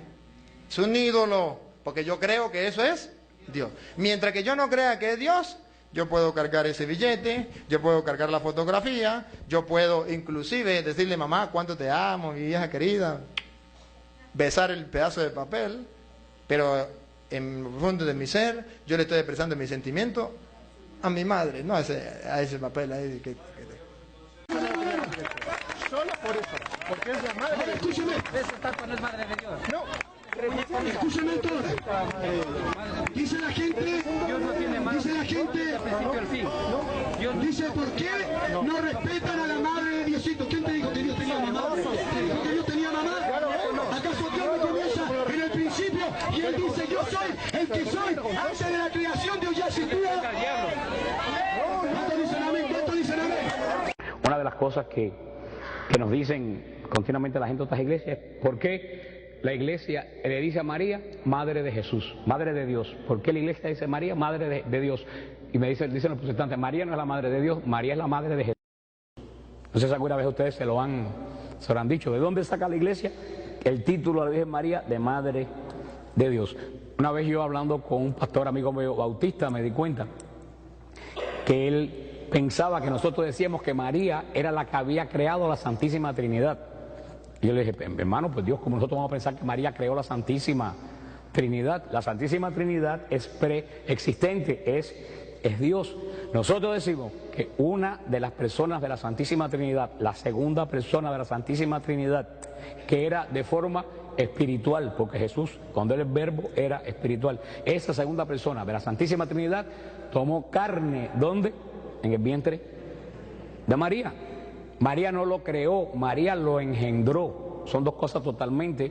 Es un ídolo, porque yo creo que eso es Dios. Mientras que yo no crea que es Dios, yo puedo cargar ese billete, yo puedo cargar la fotografía, yo puedo inclusive decirle, mamá, cuánto te amo, mi vieja querida, besar el pedazo de papel, pero en el fondo de mi ser, yo le estoy expresando mi sentimiento a mi madre, no a ese papel ahí. Solo por eso, porque es la madre de Dios. Esa estatua no es madre de Dios. No. Escúchame entonces. Dice la gente, Dios no tiene madre. dice la gente, Del principio al fin. dice, ¿por qué no respetan a la madre de Diosito? ¿Quién te dijo que Dios tenía mamá? ¿Te dijo que Dios tenía mamá? ¿Acaso Dios no comienza en el principio y Él dice, yo soy el que soy antes de la creación? Dios ya existía. ¿Cuánto dicen amén? ¿Cuánto dicen amén? Una de las cosas que nos dicen continuamente la gente de otras iglesias es ¿por qué la iglesia le dice a María Madre de Jesús, Madre de Dios? ¿Por qué la iglesia dice María Madre de Dios? Y me dicen los protestantes, María no es la Madre de Dios, María es la Madre de Jesús. No sé si alguna vez ustedes se lo han dicho. ¿De dónde saca la iglesia el título de la Virgen María de Madre de Dios? Una vez yo hablando con un pastor amigo mío bautista me di cuenta que él pensaba que nosotros decíamos que María era la que había creado la Santísima Trinidad. Y yo le dije, hermano, pues Dios, ¿cómo nosotros vamos a pensar que María creó la Santísima Trinidad? La Santísima Trinidad es preexistente, es Dios. Nosotros decimos que una de las personas de la Santísima Trinidad, la segunda persona de la Santísima Trinidad, que era de forma espiritual, porque Jesús, cuando era el verbo, era espiritual. Esa segunda persona de la Santísima Trinidad tomó carne, ¿dónde? En el vientre de María. María no lo creó, María lo engendró. Son dos cosas totalmente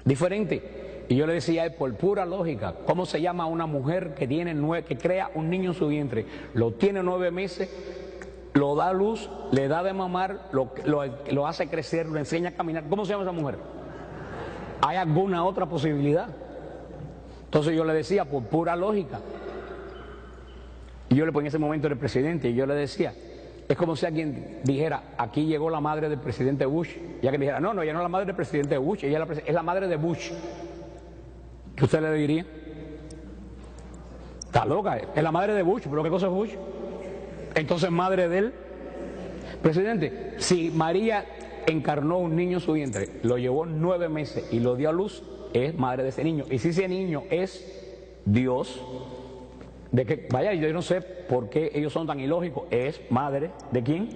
diferentes. Y yo le decía a él, por pura lógica, ¿cómo se llama una mujer que que crea un niño en su vientre? Lo tiene 9 meses, lo da a luz, le da de mamar, lo hace crecer, lo enseña a caminar. ¿Cómo se llama esa mujer? ¿Hay alguna otra posibilidad? Entonces yo le decía, por pura lógica. Y yo le ponía en ese momento el presidente y yo le decía, es como si alguien dijera, aquí llegó la madre del presidente Bush. Y alguien dijera, no, ella no es la madre del presidente Bush, ella es la madre de Bush. ¿Qué usted le diría? Está loca, es la madre de Bush, pero ¿qué cosa es Bush? Entonces, madre del presidente. Si María encarnó un niño en su vientre, lo llevó 9 meses y lo dio a luz, es madre de ese niño. Y si ese niño es Dios, de que, vaya, yo no sé por qué ellos son tan ilógicos, es madre ¿de quién?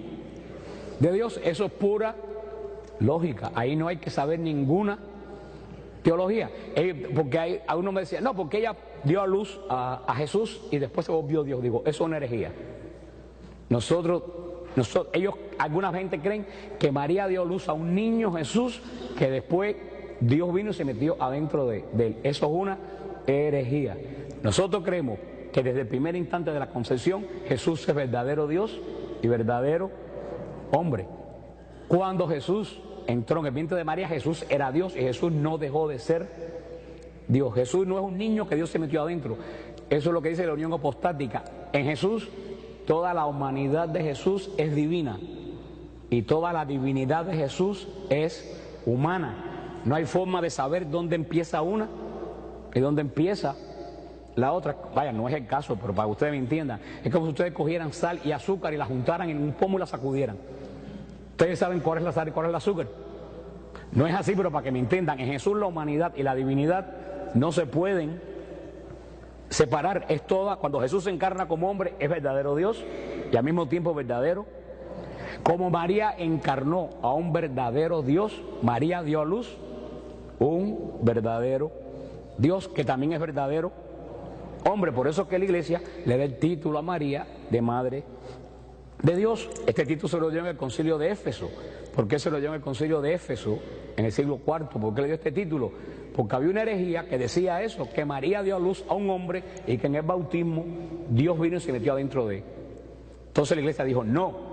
De Dios. Eso es pura lógica, ahí no hay que saber ninguna teología, porque a uno me decía, no, porque ella dio a luz a Jesús y después se volvió Dios. Digo, eso es una herejía. Alguna gente creen que María dio luz a un niño Jesús, que después Dios vino y se metió adentro de él. Eso es una herejía. Nosotros creemos que desde el primer instante de la concepción Jesús es verdadero Dios y verdadero hombre. Cuando Jesús entró en el vientre de María, Jesús era Dios y Jesús no dejó de ser Dios. Jesús no es un niño que Dios se metió adentro. Eso es lo que dice la unión apostática. En Jesús, toda la humanidad de Jesús es divina y toda la divinidad de Jesús es humana. No hay forma de saber dónde empieza una y dónde empieza la otra. Vaya, no es el caso, pero para que ustedes me entiendan, es como si ustedes cogieran sal y azúcar y la juntaran en un pomo y la sacudieran. Ustedes saben cuál es la sal y cuál es el azúcar. No es así, pero para que me entiendan, en Jesús la humanidad y la divinidad no se pueden separar. Es toda, cuando Jesús se encarna como hombre, es verdadero Dios y al mismo tiempo verdadero. Como María encarnó a un verdadero Dios, María dio a luz un verdadero Dios que también es verdadero hombre. Por eso que la iglesia le da el título a María de Madre de Dios. Este título se lo dio en el concilio de Éfeso. ¿Por qué se lo dio en el concilio de Éfeso en el siglo IV? ¿Por qué le dio este título? Porque había una herejía que decía eso, que María dio a luz a un hombre y que en el bautismo Dios vino y se metió adentro de él. Entonces la iglesia dijo, no,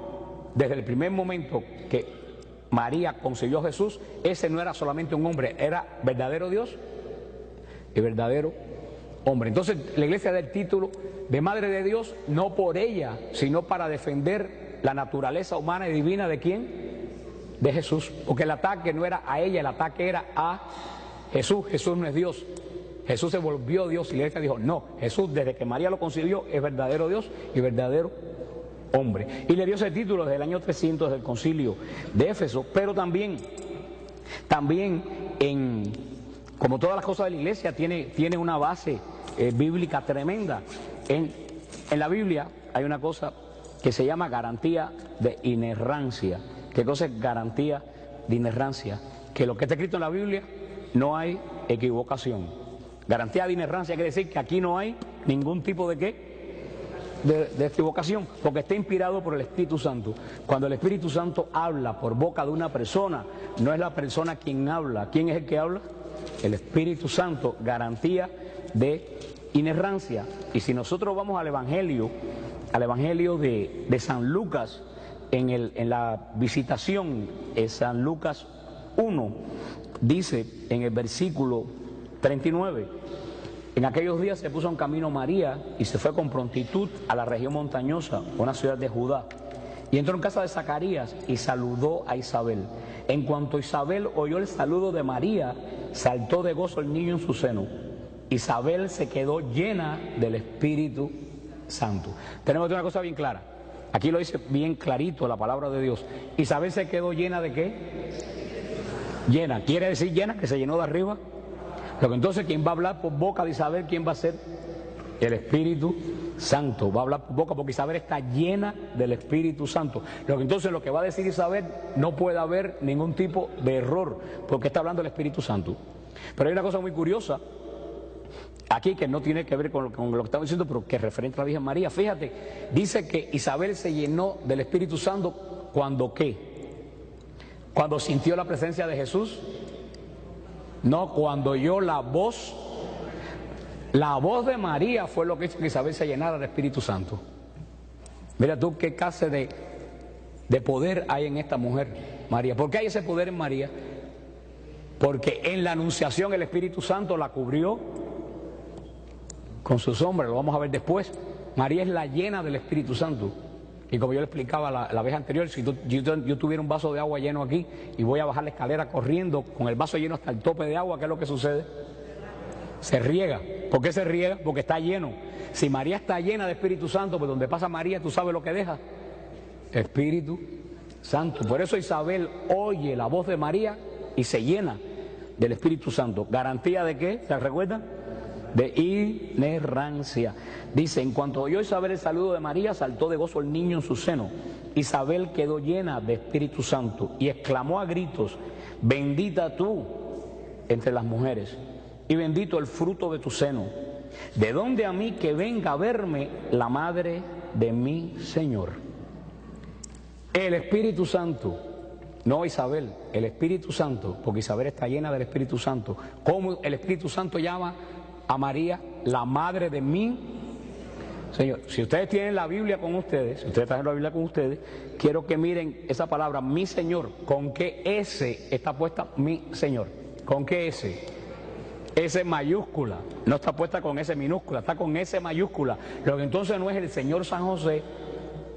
desde el primer momento que María concibió a Jesús, ese no era solamente un hombre, era verdadero Dios y verdadero hombre. Entonces la iglesia da el título de Madre de Dios no por ella, sino para defender la naturaleza humana y divina ¿de quién? De Jesús. Porque el ataque no era a ella, el ataque era a Jesús. Jesús no es Dios. Jesús se volvió Dios y la iglesia dijo, no, Jesús desde que María lo concibió es verdadero Dios y verdadero hombre. Y le dio ese título desde el año 300 del concilio de Éfeso. Pero también como todas las cosas de la iglesia, tiene una base bíblica tremenda. En la Biblia hay una cosa que se llama garantía de inerrancia. ¿Qué cosa es garantía de inerrancia? Que lo que está escrito en la Biblia no hay equivocación. Garantía de inerrancia quiere decir que aquí no hay ningún tipo de ¿qué? De equivocación, porque está inspirado por el Espíritu Santo. Cuando el Espíritu Santo habla por boca de una persona, no es la persona quien habla. ¿Quién es el que habla? El Espíritu Santo. Garantía de inerrancia. Y si nosotros vamos al Evangelio de San Lucas, en la visitación, San Lucas 1, dice en el versículo 39, en aquellos días se puso en camino María y se fue con prontitud a la región montañosa, una ciudad de Judá, y entró en casa de Zacarías y saludó a Isabel. En cuanto Isabel oyó el saludo de María, saltó de gozo el niño en su seno. Isabel se quedó llena del Espíritu Santo. Tenemos una cosa bien clara. Aquí lo dice bien clarito la palabra de Dios. Isabel se quedó llena de ¿qué? Llena. ¿Quiere decir llena? Que se llenó de arriba. Lo que entonces, ¿quién va a hablar por boca de Isabel? ¿Quién va a ser? El Espíritu Santo. Va a hablar por boca porque Isabel está llena del Espíritu Santo. Lo que va a decir Isabel no puede haber ningún tipo de error porque está hablando del Espíritu Santo. Pero hay una cosa muy curiosa aquí que no tiene que ver con lo que estamos diciendo, pero que es referente a la Virgen María. Fíjate, dice que Isabel se llenó del Espíritu Santo cuando ¿qué? Cuando sintió la presencia de Jesús No, cuando oyó la voz de María fue lo que hizo que Isabel se llenara del Espíritu Santo. Mira tú qué clase de poder hay en esta mujer, María. ¿Por qué hay ese poder en María? Porque en la anunciación el Espíritu Santo la cubrió con su sombra, lo vamos a ver después. María es la llena del Espíritu Santo. Y como yo le explicaba la vez anterior, si yo tuviera un vaso de agua lleno aquí y voy a bajar la escalera corriendo con el vaso lleno hasta el tope de agua, ¿qué es lo que sucede? Se riega. ¿Por qué se riega? Porque está lleno. Si María está llena de Espíritu Santo, pues donde pasa María, ¿tú sabes lo que deja? Espíritu Santo. Por eso Isabel oye la voz de María y se llena del Espíritu Santo. ¿Garantía de qué? ¿Se recuerda? De inerrancia. Dice, en cuanto oyó Isabel el saludo de María, saltó de gozo el niño en su seno. Isabel quedó llena de Espíritu Santo y exclamó a gritos, bendita tú entre las mujeres y bendito el fruto de tu seno. ¿De dónde a mí que venga a verme la madre de mi Señor? El Espíritu Santo, no Isabel, el Espíritu Santo, porque Isabel está llena del Espíritu Santo. ¿Cómo el Espíritu Santo llama a María la madre de mi Señor? Si ustedes tienen la Biblia con ustedes, si ustedes traen la Biblia con ustedes, quiero que miren esa palabra, mi Señor. ¿Con qué S está puesta mi Señor? ¿Con qué S? S mayúscula, no está puesta con S minúscula, está con S mayúscula. Lo que entonces no es el Señor San José,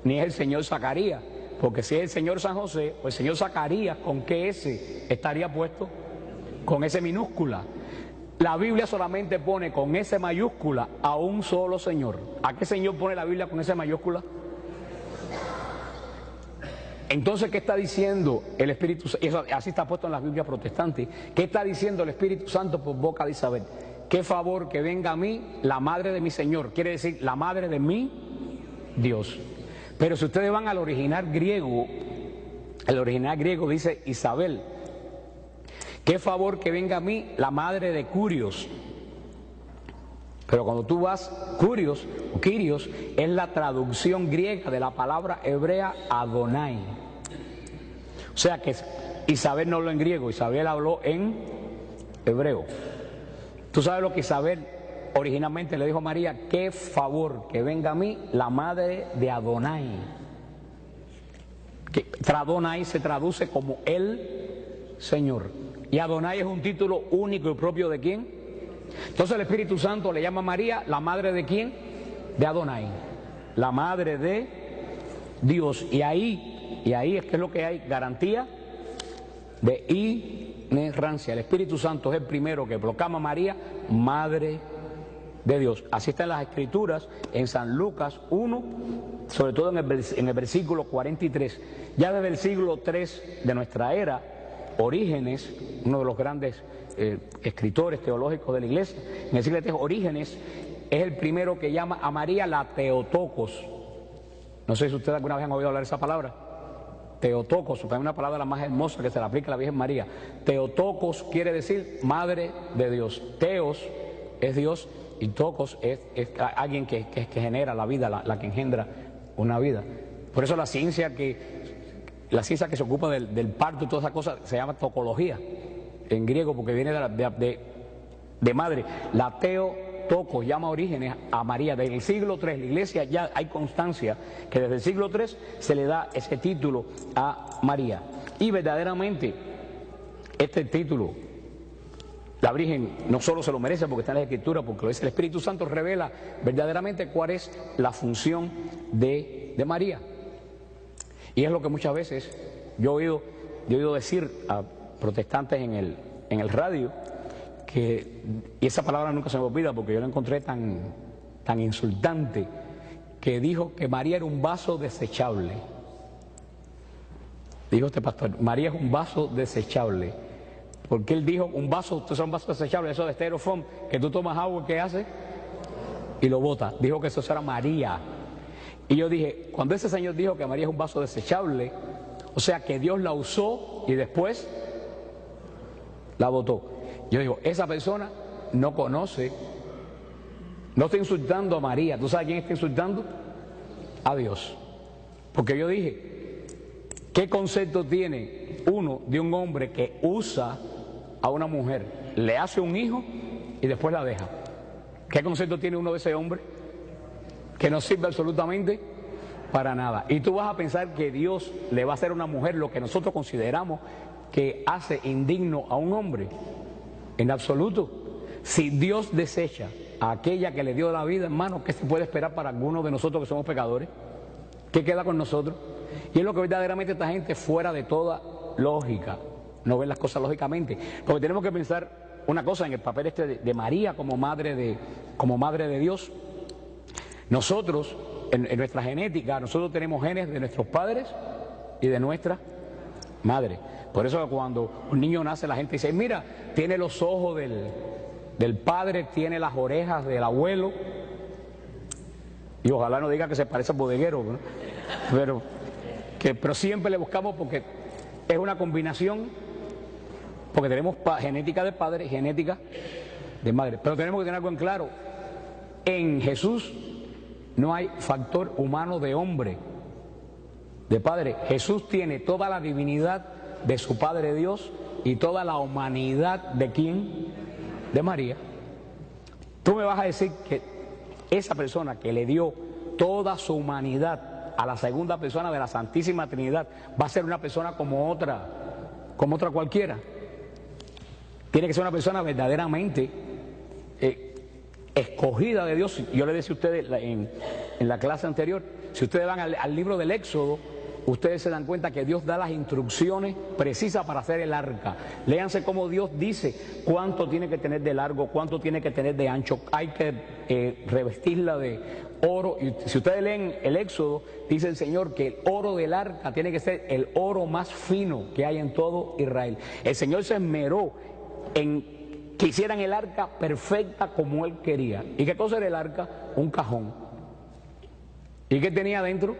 ni es el Señor Zacarías, porque si es el Señor San José o el Señor Zacarías, ¿con qué S estaría puesto? Con S minúscula. La Biblia solamente pone con S mayúscula a un solo Señor. ¿A qué Señor pone la Biblia con S mayúscula? Entonces, ¿qué está diciendo el Espíritu Santo? Eso así está puesto en las Biblias protestantes. ¿Qué está diciendo el Espíritu Santo por boca de Isabel? Qué favor que venga a mí la madre de mi Señor. Quiere decir, la madre de mi Dios. Pero si ustedes van al original griego, el original griego dice Isabel. Qué favor que venga a mí la madre de Curios. Pero cuando tú vas, Curios o Kyrios es la traducción griega de la palabra hebrea Adonai. O sea que Isabel no habló en griego, Isabel habló en hebreo. ¿Tú sabes lo que Isabel originalmente le dijo a María? Qué favor que venga a mí la madre de Adonai. Que Adonai se traduce como el Señor. Y Adonai es un título único y propio de ¿quién? Entonces el Espíritu Santo le llama a María la madre de ¿quién? De Adonai, la madre de Dios. Y ahí es que es lo que hay garantía de inerrancia. El Espíritu Santo es el primero que proclama a María madre de Dios. Así está en las Escrituras, en San Lucas 1, sobre todo en el versículo 43. Ya desde el siglo III de nuestra era, Orígenes, uno de los grandes escritores teológicos de la iglesia, en el siglo III, Orígenes es el primero que llama a María la Teotocos. No sé si ustedes alguna vez han oído hablar de esa palabra. Teotocos, es una palabra la más hermosa que se le aplica a la Virgen María. Teotocos quiere decir madre de Dios. Teos es Dios y tocos es alguien que genera la vida, la que engendra una vida. Por eso la ciencia que se ocupa del parto y todas esas cosas se llama tocología en griego, porque viene de madre. La Teotocos llama Orígenes a María. Desde el siglo III, la iglesia ya hay constancia que desde el siglo III se le da ese título a María. Y verdaderamente este título la Virgen no solo se lo merece porque está en la Escritura, porque lo dice el Espíritu Santo, revela verdaderamente cuál es la función de María. Y es lo que muchas veces yo he oído decir a protestantes en el radio, y esa palabra nunca se me olvida porque yo la encontré tan insultante, que dijo que María era un vaso desechable. Dijo este pastor, María es un vaso desechable. Porque él dijo, un vaso desechable, eso de styrofoam, que tú tomas agua, ¿qué hace? Y lo botas. Dijo que eso era María. Y yo dije, cuando ese señor dijo que María es un vaso desechable, o sea que Dios la usó y después la botó. Yo digo, esa persona no conoce, no está insultando a María. ¿Tú sabes quién está insultando? A Dios. Porque yo dije, ¿qué concepto tiene uno de un hombre que usa a una mujer le hace un hijo y después la deja. ¿Qué concepto tiene uno de ese hombre? Que no sirve absolutamente para nada. Y tú vas a pensar que Dios le va a hacer a una mujer lo que nosotros consideramos que hace indigno a un hombre. En absoluto. Si Dios desecha a aquella que le dio la vida, hermano, ¿qué se puede esperar para algunos de nosotros que somos pecadores? ¿Qué queda con nosotros? Y es lo que verdaderamente esta gente fuera de toda lógica, no ven las cosas lógicamente. Porque tenemos que pensar una cosa en el papel este de María como madre de Dios. Nosotros, en nuestra genética, nosotros tenemos genes de nuestros padres y de nuestra madre. Por eso cuando un niño nace la gente dice, mira, tiene los ojos del padre, tiene las orejas del abuelo. Y ojalá no diga que se parece a bodeguero, ¿no? Pero siempre le buscamos porque es una combinación, porque tenemos genética de padre y genética de madre. Pero tenemos que tener algo en claro, en Jesús no hay factor humano de hombre, de padre. Jesús tiene toda la divinidad de su Padre Dios y toda la humanidad de ¿quién? De María. Tú me vas a decir que esa persona que le dio toda su humanidad a la segunda persona de la Santísima Trinidad va a ser una persona como otra cualquiera. Tiene que ser una persona verdaderamente escogida de Dios. Yo le decía a ustedes en la clase anterior, si ustedes van al libro del Éxodo, ustedes se dan cuenta que Dios da las instrucciones precisas para hacer el arca. Léanse cómo Dios dice cuánto tiene que tener de largo, cuánto tiene que tener de ancho, hay que revestirla de oro. Y si ustedes leen el Éxodo, dice el Señor que el oro del arca tiene que ser el oro más fino que hay en todo Israel. El Señor se esmeró en que hicieran el arca perfecta como Él quería. ¿Y qué cosa era el arca? Un cajón. ¿Y qué tenía adentro?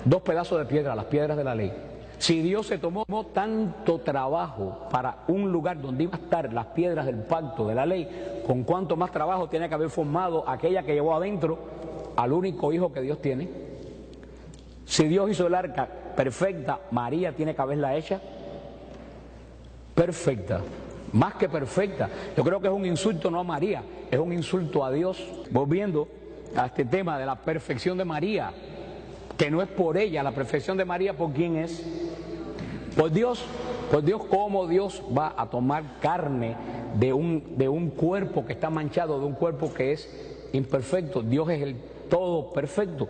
2 pedazos de piedra, las piedras de la ley. Si Dios se tomó tanto trabajo para un lugar donde iban a estar las piedras del pacto de la ley, ¿con cuánto más trabajo tiene que haber formado aquella que llevó adentro al único hijo que Dios tiene? Si Dios hizo el arca perfecta, María tiene que haberla hecha perfecta, más que perfecta. Yo creo que es un insulto no a María, es un insulto a Dios. Volviendo a este tema de la perfección de María, que no es por ella, la perfección de María, ¿por quién es? Por Dios. Por Dios, ¿cómo Dios va a tomar carne de un cuerpo que está manchado, de un cuerpo que es imperfecto? Dios es el todo perfecto.